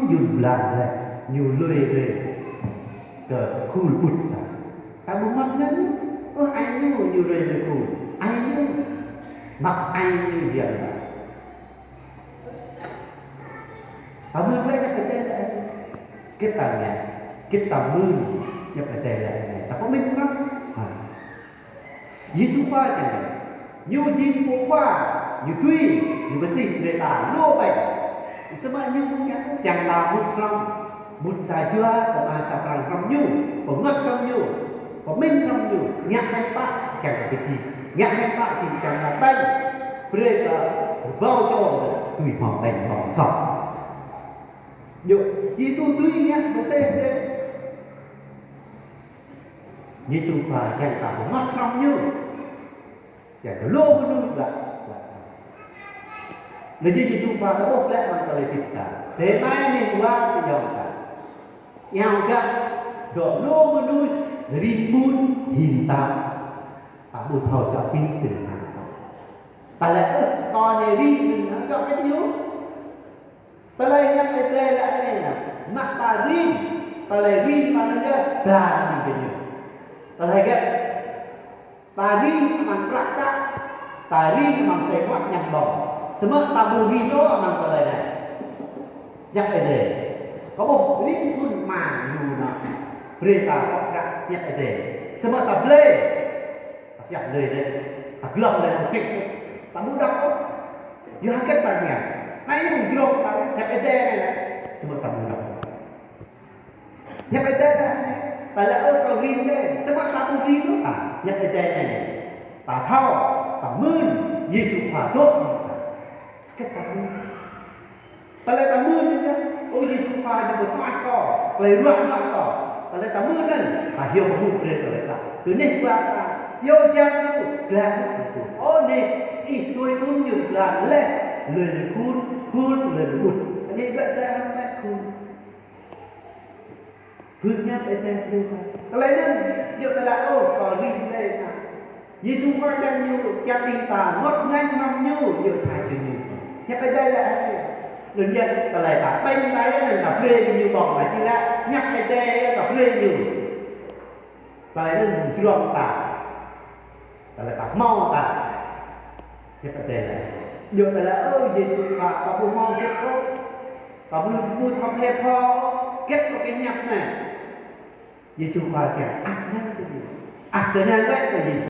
nhung làm này nhiều lười lười cờ cool bụt ta muốn mất nhân anh như nhiều lười lười cool anh như mặc anh như vậy ta mưa với cái tên là cái tầm này cái tầm mưa nhập cái tên là ta có minh không Giêsu qua chẳng hạn nhiều gì cũng qua nhiều tuy nhiều cái gì người ta lô bệnh sao mà như chẳng là một giải chưa mà sao rằng trong nhu có ngất trong nhu có minh trong nhu nhạc hay bác chẳng là cái gì nhạc hay bác chỉ chẳng là bệnh bây giờ vào cho tùy họ đánh họ sọc nhiều Giêsu tuy nhé nó xem đây Giêsu và chẳng là có ngất trong nhu chẳng có lô của nhu lại nếu như Giêsu và nó bốc lại bằng lời thịt cả thế mai nên qua thì dòng cả nhau cả đổ lô mà nuôi rin bún hình tạo tạo bột thầu cho pin từ nào ta lại con này rin nó cho cái nhú ta lại nhắc cái tên lại này là mặt ta rin ta lại rin mà nó nhớ là gì cái nhú ta lại cái ta rin bằng rắc ta ta rin bằng sấy hoặc nhằm bò semua tabu rin đó bằng cái lời này nhắc cái này có một rin bún mà nhú nó Berita kok nhắc cái gì? Semua tak boleh. Tapi yang boleh deh. Tak gelap deh musik. Tak mudah kok. Dia hakikat banyak. Nah ini gelap tak nhắc cái gì này. Semua tak mudah. Nhắc cái gì này. Tại là cầu rin đây. Semua tak rin đó à. Nhắc cái gì này. Ta thao, ta mươn. Giêsu hòa tốt. Cái ta mươn. Tại là ta mươn chứ. Ôi Giêsu hòa thì có soát co. Lấy ruộng nó co. Kalau tak mungkin, tak hiu kamu berada tak. Tu ni apa? Yo jangan gelar itu. Oh ni, isoi tunjuk gelar le, le kun le bud. Ini baca apa kun? Punya betul juga. Kalau ini, yo tak oh kalau rin đây na. Giêsu qua đang như cha tin ta ngót ngang năm như yo sai chữ như. Nhắc cái đây là đừng dân ta lại ta bên tay mình tập rê như còn lại chi ra nhắc cái tê tập rê nhiều ta lại nên dùng trường ta lại tập mau ta nhắc cái tê này được ta là ơi Giêsu mà ta cũng mau kết thúc ta muốn thăm hẹp ho kết thúc cái nhắc này Giêsu mà kẻ ác nhân cái gì ác cái năng vậy là Giêsu